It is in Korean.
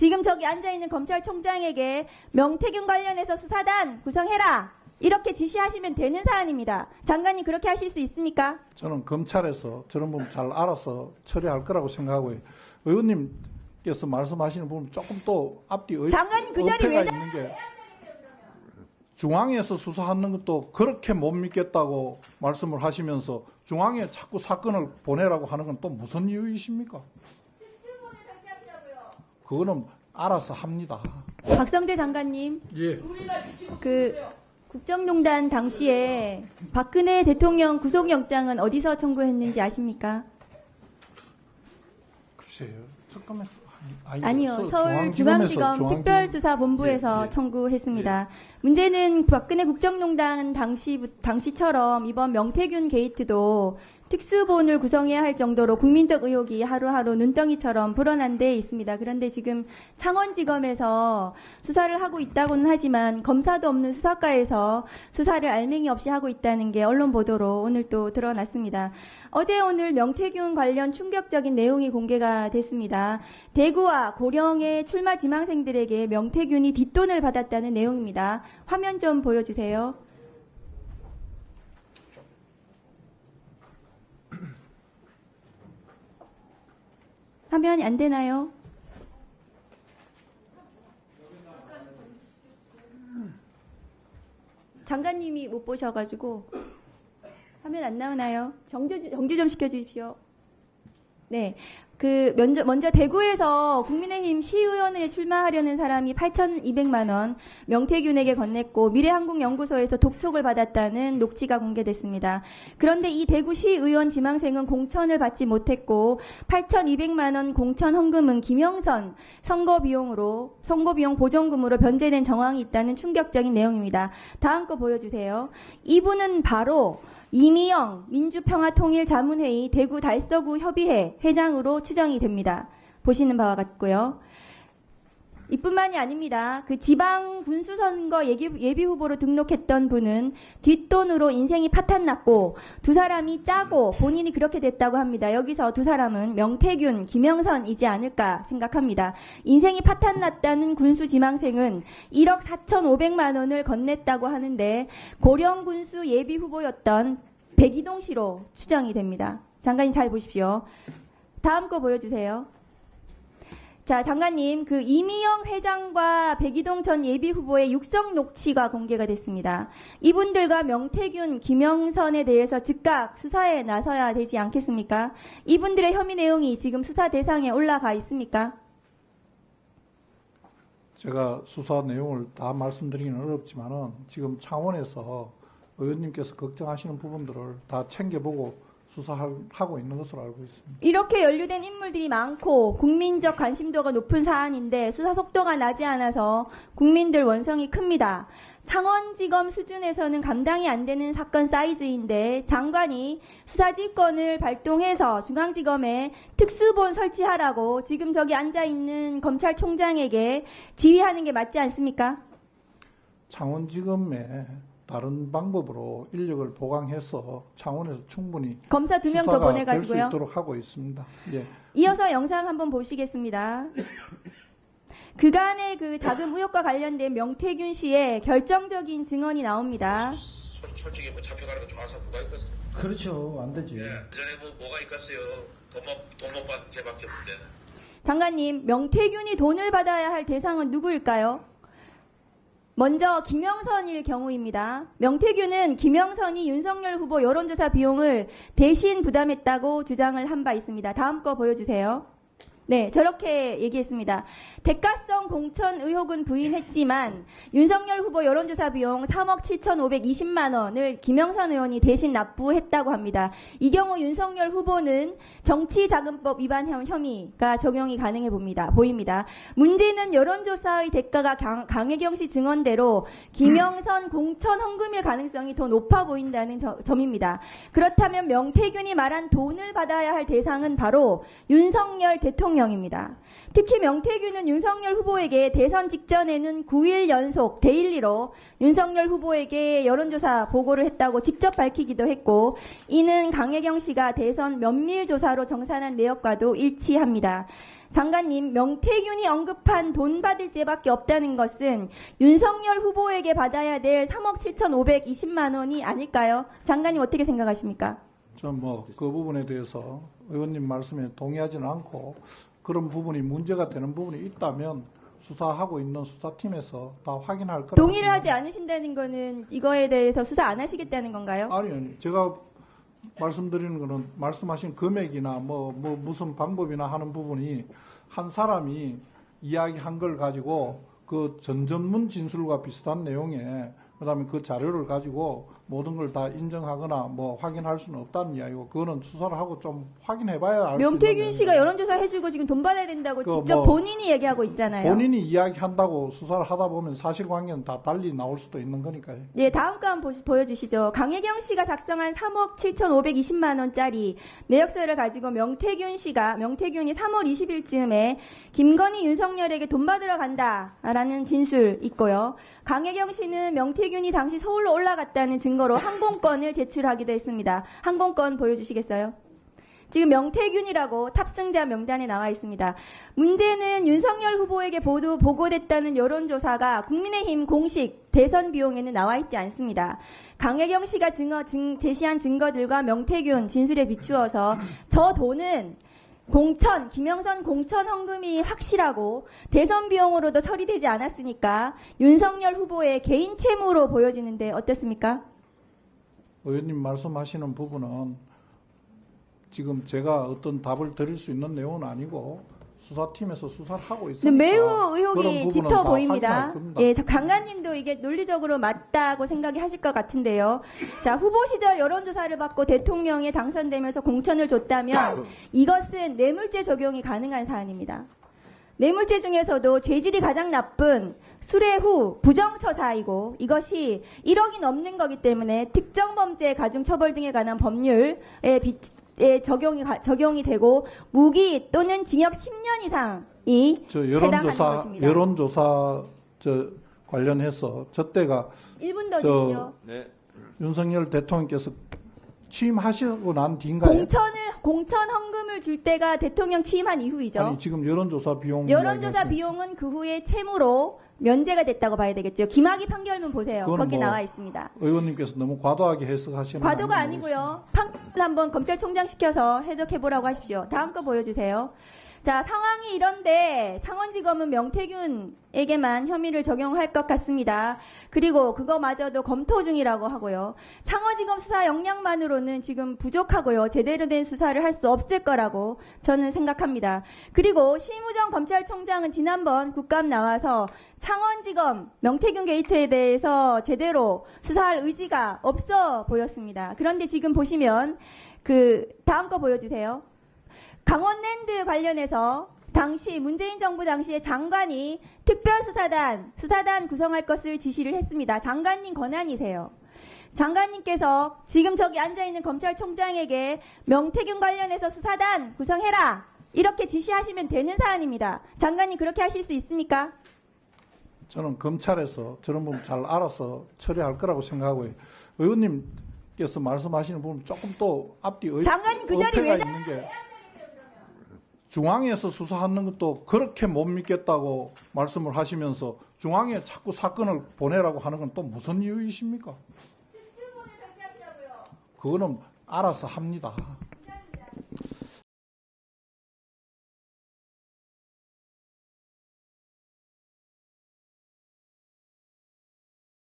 지금 저기 앉아있는 검찰총장에게 명태균 관련해서 수사단 구성해라. 이렇게 지시하시면 되는 사안입니다. 장관님 그렇게 하실 수 있습니까? 저는 검찰에서 저런 부분 잘 알아서 처리할 거라고 생각하고요. 의원님께서 말씀하시는 부분 조금 또 앞뒤 장관님 그 자리 왜 있는 게 중앙에서 수사하는 것도 그렇게 못 믿겠다고 말씀을 하시면서 중앙에 자꾸 사건을 보내라고 하는 건 또 무슨 이유이십니까? 특수본을 설치하시라고요. 그거는 알아서 합니다. 박성대 장관님. 예. 국정농단 당시에 박근혜 대통령 구속영장은 어디서 청구했는지 아십니까? 글쎄요. 잠깐만. 아니요. 서울중앙지검 특별수사본부에서 예. 청구했습니다. 문제는 박근혜 국정농단 당시처럼 이번 명태균 게이트도 특수본을 구성해야 할 정도로 국민적 의혹이 하루하루 눈덩이처럼 불어난 데 있습니다. 그런데 지금 창원지검에서 수사를 하고 있다고는 하지만 검사도 없는 수사과에서 수사를 알맹이 없이 하고 있다는 게 언론 보도로 오늘 또 드러났습니다. 어제 오늘 명태균 관련 충격적인 내용이 공개가 됐습니다. 대구와 고령의 출마 지망생들에게 명태균이 뒷돈을 받았다는 내용입니다. 화면 좀 보여주세요. 화면이 안 되나요? 장관님이 못 보셔가지고 화면 안 나오나요? 정지 좀 시켜주십시오. 네. 먼저 대구에서 국민의힘 시의원에 출마하려는 사람이 8,200만 원 명태균에게 건넸고 미래한국연구소에서 독촉을 받았다는 녹취가 공개됐습니다. 그런데 이 대구 시의원 지망생은 공천을 받지 못했고 8,200만 원 공천 헌금은 김영선 선거비용 보전금으로 변제된 정황이 있다는 충격적인 내용입니다. 다음 거 보여주세요. 이분은 바로 이미영 민주평화통일자문회의 대구 달서구 협의회 회장으로 추정이 됩니다. 보시는 바와 같고요. 이뿐만이 아닙니다. 그 지방 군수선거 예비 후보로 등록했던 분은 뒷돈으로 인생이 파탄났고 두 사람이 짜고 본인이 그렇게 됐다고 합니다. 여기서 두 사람은 명태균, 김영선이지 않을까 생각합니다. 인생이 파탄났다는 군수 지망생은 1억 4,500만 원을 건넸다고 하는데 고령 군수 예비 후보였던 백이동 씨로 추정이 됩니다. 장관님 잘 보십시오. 다음 거 보여주세요. 자, 장관님, 그 이미영 회장과 백이동 전 예비 후보의 육성 녹취가 공개가 됐습니다. 이분들과 명태균, 김영선에 대해서 즉각 수사에 나서야 되지 않겠습니까? 이분들의 혐의 내용이 지금 수사 대상에 올라가 있습니까? 제가 수사 내용을 다 말씀드리기는 어렵지만은 지금 창원에서 의원님께서 걱정하시는 부분들을 다 챙겨보고 수사하고 있는 것으로 알고 있습니다. 이렇게 연루된 인물들이 많고 국민적 관심도가 높은 사안인데 수사 속도가 나지 않아서 국민들 원성이 큽니다. 창원지검 수준에서는 감당이 안 되는 사건 사이즈인데 장관이 수사지휘권을 발동해서 중앙지검에 특수본 설치하라고 지금 저기 앉아있는 검찰총장에게 지휘하는 게 맞지 않습니까? 창원지검에 다른 방법으로 인력을 보강해서 창원에서 충분히 검사 2명 더 보내가지고요. 될 수 있도록 하고 있습니다. 예. 이어서 영상 한번 보시겠습니다. 그간의 그 자금 의혹과 관련된 명태균 씨의 결정적인 증언이 나옵니다. 솔직히 뭐 잡혀가는 거 좋아서 뭐가 있겠어요? 그렇죠. 안 되지. 예, 전에 뭐가 있겠어요? 돈 못 받은 죄밖에 없는데. 장관님, 명태균이 돈을 받아야 할 대상은 누구일까요? 먼저 김영선일 경우입니다. 명태균은 김영선이 윤석열 후보 여론조사 비용을 대신 부담했다고 주장을 한 바 있습니다. 다음 거 보여주세요. 네, 저렇게 얘기했습니다. 대가성 공천 의혹은 부인했지만 윤석열 후보 여론조사 비용 3억 7,520만 원을 김영선 의원이 대신 납부했다고 합니다. 이 경우 윤석열 후보는 정치자금법 위반 혐의가 적용이 가능해 보입니다. 문제는 여론조사의 대가가 강혜경 씨 증언대로 김영선 공천 헌금일 가능성이 더 높아 보인다는 점입니다. 그렇다면 명태균이 말한 돈을 받아야 할 대상은 바로 윤석열 대통령입니다. 특히 명태균은 윤석열 후보에게 대선 직전에는 9일 연속 데일리로 윤석열 후보에게 여론조사 보고를 했다고 직접 밝히기도 했고 이는 강혜경 씨가 대선 면밀조사로 정산한 내역과도 일치합니다. 장관님, 명태균이 언급한 돈 받을 죄밖에 없다는 것은 윤석열 후보에게 받아야 될 3억 7,520만 원이 아닐까요? 장관님 어떻게 생각하십니까? 전 그 부분에 대해서 의원님 말씀에 동의하지는 않고 그런 부분이 문제가 되는 부분이 있다면 수사하고 있는 수사팀에서 다 확인할 거라고. 동의를 하지 않으신다는 거는 이거에 대해서 수사 안 하시겠다는 건가요? 아니, 제가 말씀드리는 거는 말씀하신 금액이나 무슨 방법이나 하는 부분이 한 사람이 이야기한 걸 가지고 그 전전문 진술과 비슷한 내용에 그다음에 그 자료를 가지고 모든 걸 다 인정하거나 확인할 수는 없다는 이야기고, 그거는 수사를 하고 좀 확인해봐야 알 수 있는. 명태균 씨가 여론조사 해주고 지금 돈 받아야 된다고 그 직접 본인이 얘기하고 있잖아요. 본인이 이야기한다고 수사를 하다 보면 사실관계는 다 달리 나올 수도 있는 거니까요. 예, 다음 거 한번 보여주시죠. 강혜경 씨가 작성한 3억 7,520만 원짜리 내역서를 가지고 명태균이 3월 20일쯤에 김건희 윤석열에게 돈 받으러 간다라는 진술 있고요. 강혜경 씨는 명태균이 당시 서울로 올라갔다는 증거로 항공권을 제출하기도 했습니다. 항공권 보여주시겠어요? 지금 명태균이라고 탑승자 명단에 나와 있습니다. 문제는 윤석열 후보에게 보고됐다는 여론조사가 국민의힘 공식 대선 비용에는 나와 있지 않습니다. 강혜경 씨가 제시한 증거들과 명태균 진술에 비추어서 저 돈은 김영선 공천 헌금이 확실하고 대선 비용으로도 처리되지 않았으니까 윤석열 후보의 개인 채무로 보여지는데 어떻습니까? 의원님 말씀하시는 부분은 지금 제가 어떤 답을 드릴 수 있는 내용은 아니고 수사팀에서 수사를 하고 있으니까 매우 그런 의혹이 부분은 짙어 다 보입니다. 확인할 겁니다. 예, 강관님도 이게 논리적으로 맞다고 생각이 하실 것 같은데요. 자, 후보 시절 여론조사를 받고 대통령에 당선되면서 공천을 줬다면 이것은 뇌물죄 적용이 가능한 사안입니다. 뇌물죄 중에서도 죄질이 가장 나쁜 수뢰 후 부정처사이고 이것이 1억이 넘는 거기 때문에 특정범죄 가중처벌 등에 관한 법률에 적용이 되고 무기 또는 징역 10년 이상이 해당하는 것입니다. 여론조사 관련해서 저 때가 1분 더 주시죠. 네. 윤석열 대통령께서 취임하시고 난 뒤인가요? 공천 헌금을 줄 때가 대통령 취임한 이후이죠. 아니 지금 여론조사 비용 여론조사 비용은 그 후에 채무로 면제가 됐다고 봐야 되겠죠. 김학의 판결문 보세요. 그거는 거기 나와 있습니다. 의원님께서 너무 과도하게 해석하시는 과도가 거 아니고요. 판결 한번 검찰총장 시켜서 해석해보라고 하십시오. 다음 거 보여주세요. 자, 상황이 이런데 창원지검은 명태균에게만 혐의를 적용할 것 같습니다. 그리고 그거마저도 검토 중이라고 하고요. 창원지검 수사 역량만으로는 지금 부족하고요. 제대로 된 수사를 할 수 없을 거라고 저는 생각합니다. 그리고 심우정 검찰총장은 지난번 국감 나와서 창원지검 명태균 게이트에 대해서 제대로 수사할 의지가 없어 보였습니다. 그런데 지금 보시면 다음 거 보여주세요. 강원랜드 관련해서 당시 문재인 정부 당시에 장관이 수사단 구성할 것을 지시를 했습니다. 장관님 권한이세요. 장관님께서 지금 저기 앉아있는 검찰총장에게 명태균 관련해서 수사단 구성해라 이렇게 지시하시면 되는 사안입니다. 장관님 그렇게 하실 수 있습니까? 저는 검찰에서 저런 부분 잘 알아서 처리할 거라고 생각하고요. 의원님께서 말씀하시는 부분 조금 또 앞뒤 장관님 그 자리 왜 있는 게 중앙에서 수사하는 것도 그렇게 못 믿겠다고 말씀을 하시면서 중앙에 자꾸 사건을 보내라고 하는 건 또 무슨 이유이십니까? 특수본을 설치하시라고요. 그거는 알아서 합니다.